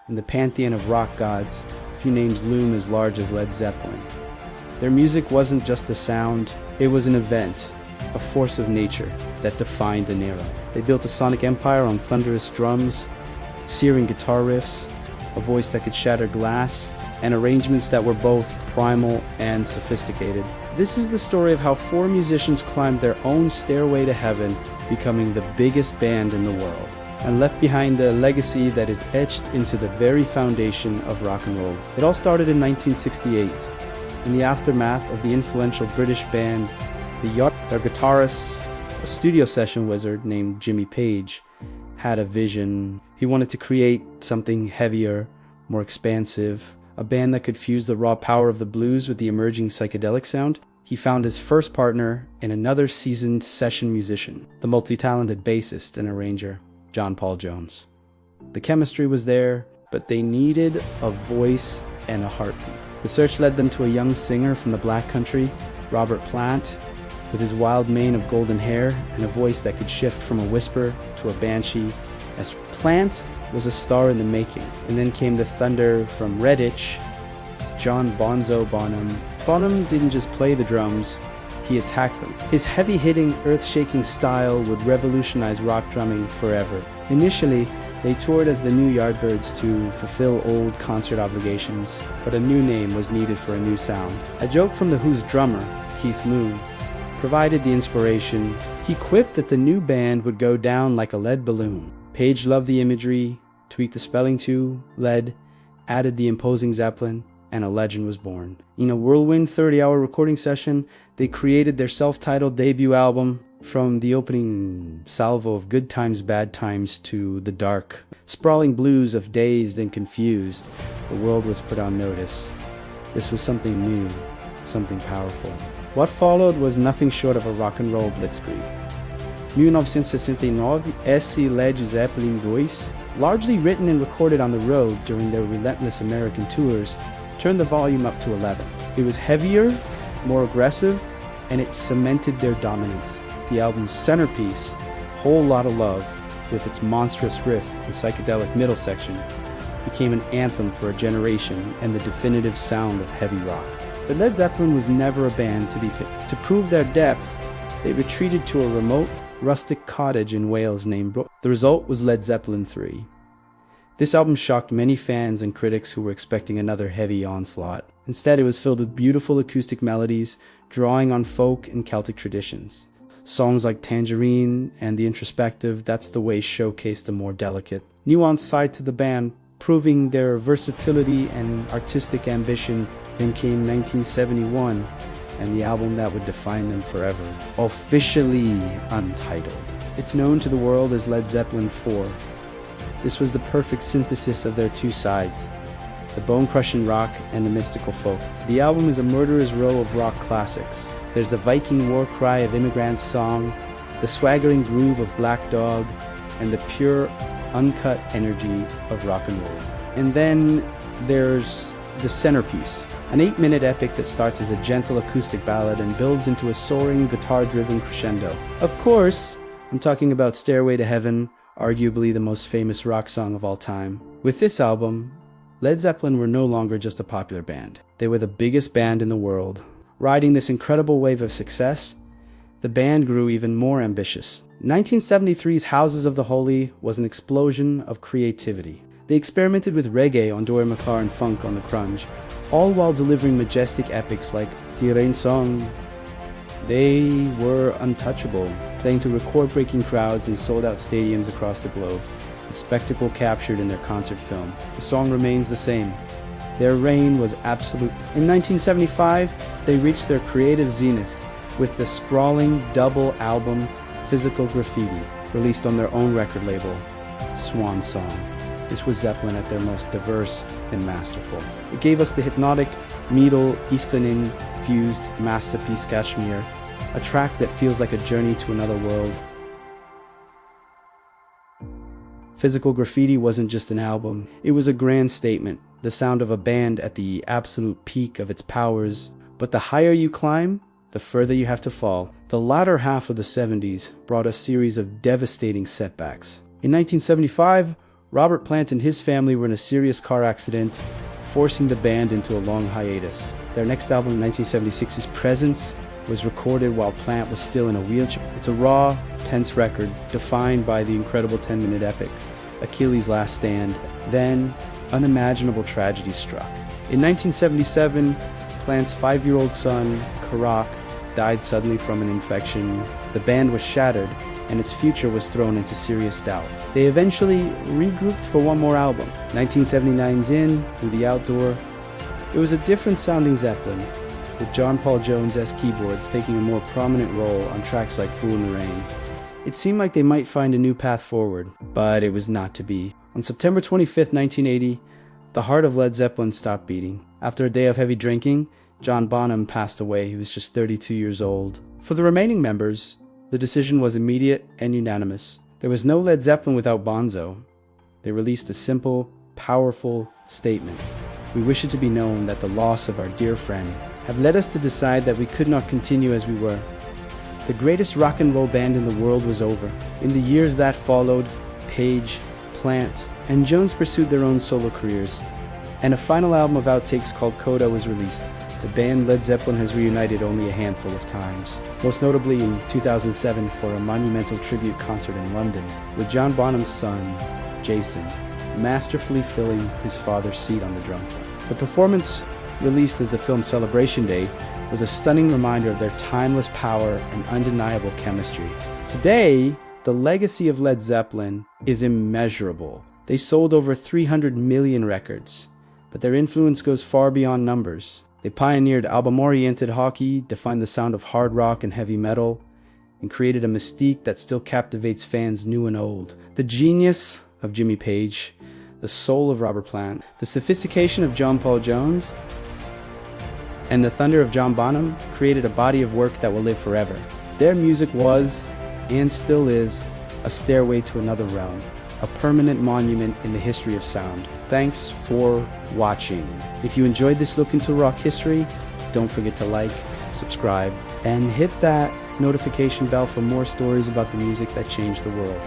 In the pantheon of rock gods, few names loom as large as Led Zeppelin. Their music wasn't just a sound, it was an event, a force of nature that defined an era. They built a sonic empire on thunderous drums, searing guitar riffs, a voice that could shatter glass, and arrangements that were both primal and sophisticated. This is the story of how four musicians climbed their own stairway to heaven, becoming the biggest band in the world, and left behind a legacy that is etched into the very foundation of rock and roll. It all started in 1968, in the aftermath of the influential British band The Yacht. Their guitarist, a studio session wizard named Jimmy Page, had a vision. He wanted to create something heavier, more expansive, a band that could fuse the raw power of the blues with the emerging psychedelic sound. He found his first partner in another seasoned session musician, the multi-talented bassist and arranger, John Paul Jones. The chemistry was there, but they needed a voice and a heartbeat. The search led them to a young singer from the Black Country, Robert Plant, with his wild mane of golden hair and a voice that could shift from a whisper to a banshee. As Plant was a star in the making. And then came the thunder from Redditch, John Bonzo Bonham. Bonham didn't just play the drums, he attacked them. His heavy-hitting, earth-shaking style would revolutionize rock drumming forever. Initially, they toured as the New Yardbirds to fulfill old concert obligations, but a new name was needed for a new sound. A joke from The Who's drummer, Keith Moon, provided the inspiration. He quipped that the new band would go down like a lead balloon. Page loved the imagery, tweaked the spelling to lead, added the imposing Zeppelin, and a legend was born. In a whirlwind 30-hour recording session, they created their self-titled debut album. From the opening salvo of Good Times, Bad Times to the dark, sprawling blues of Dazed and Confused, the world was put on notice. This was something new, something powerful. What followed was nothing short of a rock and roll blitzkrieg. 1969, esse Led Zeppelin II, largely written and recorded on the road during their relentless American tours, turned the volume up to 11. It was heavier, more aggressive, and it cemented their dominance. The album's centerpiece, Whole Lotta Love, with its monstrous riff and psychedelic middle section, became an anthem for a generation and the definitive sound of heavy rock. But Led Zeppelin was never a band to be picked. To prove their depth, they retreated to a remote, rustic cottage in Wales named Brook. The result was Led Zeppelin III. This album shocked many fans and critics who were expecting another heavy onslaught. Instead, it was filled with beautiful acoustic melodies, drawing on folk and Celtic traditions. Songs like Tangerine and The Introspective, That's the Way, showcased a more delicate, nuanced side to the band, proving their versatility and artistic ambition. Then came 1971, and the album that would define them forever, officially untitled. It's known to the world as Led Zeppelin IV. This was the perfect synthesis of their two sides, the bone-crushing rock and the mystical folk. The album is a murderer's row of rock classics. There's the Viking war cry of Immigrant's Song, the swaggering groove of Black Dog, and the pure, uncut energy of rock and roll. And then there's the centerpiece, an 8-minute epic that starts as a gentle acoustic ballad and builds into a soaring, guitar-driven crescendo. Of course, I'm talking about Stairway to Heaven, arguably the most famous rock song of all time. With this album, Led Zeppelin were no longer just a popular band. They were the biggest band in the world. Riding this incredible wave of success, the band grew even more ambitious. 1973's Houses of the Holy was an explosion of creativity. They experimented with reggae on Dory McClure and funk on The Crunge, all while delivering majestic epics like The Rain Song. They were untouchable, playing to record-breaking crowds in sold-out stadiums across the globe, a spectacle captured in their concert film. The song remains the same. Their reign was absolute. In 1975, they reached their creative zenith with the sprawling double album Physical Graffiti, released on their own record label, Swan Song. This was Zeppelin at their most diverse and masterful. It gave us the hypnotic, Middle Eastern-infused masterpiece Kashmir, a track that feels like a journey to another world. Physical Graffiti wasn't just an album, it was a grand statement, the sound of a band at the absolute peak of its powers. But the higher you climb, the further you have to fall. The latter half of the 70s brought a series of devastating setbacks. In 1975, Robert Plant and his family were in a serious car accident, forcing the band into a long hiatus. Their next album, 1976's Presence, was recorded while Plant was still in a wheelchair. It's a raw, tense record defined by the incredible 10-minute epic, Achilles' Last Stand. Then, unimaginable tragedy struck. In 1977, Plant's 5-year-old son, Karak, died suddenly from an infection. The band was shattered, and its future was thrown into serious doubt. They eventually regrouped for one more album, 1979's In, Through the Outdoor. It was a different sounding Zeppelin, with John Paul Jones' keyboards taking a more prominent role on tracks like Fool in the Rain. It seemed like they might find a new path forward, but it was not to be. On September 25th, 1980, the heart of Led Zeppelin stopped beating. After a day of heavy drinking, John Bonham passed away. He was just 32 years old. For the remaining members, the decision was immediate and unanimous. There was no Led Zeppelin without Bonzo. They released a simple, powerful statement. We wish it to be known that the loss of our dear friend have led us to decide that we could not continue as we were. The greatest rock and roll band in the world was over. In the years that followed, Page, Plant, and Jones pursued their own solo careers, and a final album of outtakes called Coda was released. The band Led Zeppelin has reunited only a handful of times, most notably in 2007 for a monumental tribute concert in London, with John Bonham's son, Jason, masterfully filling his father's seat on the drum. The performance, released as the film Celebration Day, was a stunning reminder of their timeless power and undeniable chemistry. Today, the legacy of Led Zeppelin is immeasurable. They sold over 300 million records, but their influence goes far beyond numbers. They pioneered album-oriented hockey, defined the sound of hard rock and heavy metal, and created a mystique that still captivates fans new and old. The genius of Jimmy Page, the soul of Robert Plant, the sophistication of John Paul Jones, and the thunder of John Bonham created a body of work that will live forever. Their music was, and still is, a stairway to another realm, a permanent monument in the history of sound. Thanks for watching. If you enjoyed this look into rock history, don't forget to like, subscribe, and hit that notification bell for more stories about the music that changed the world.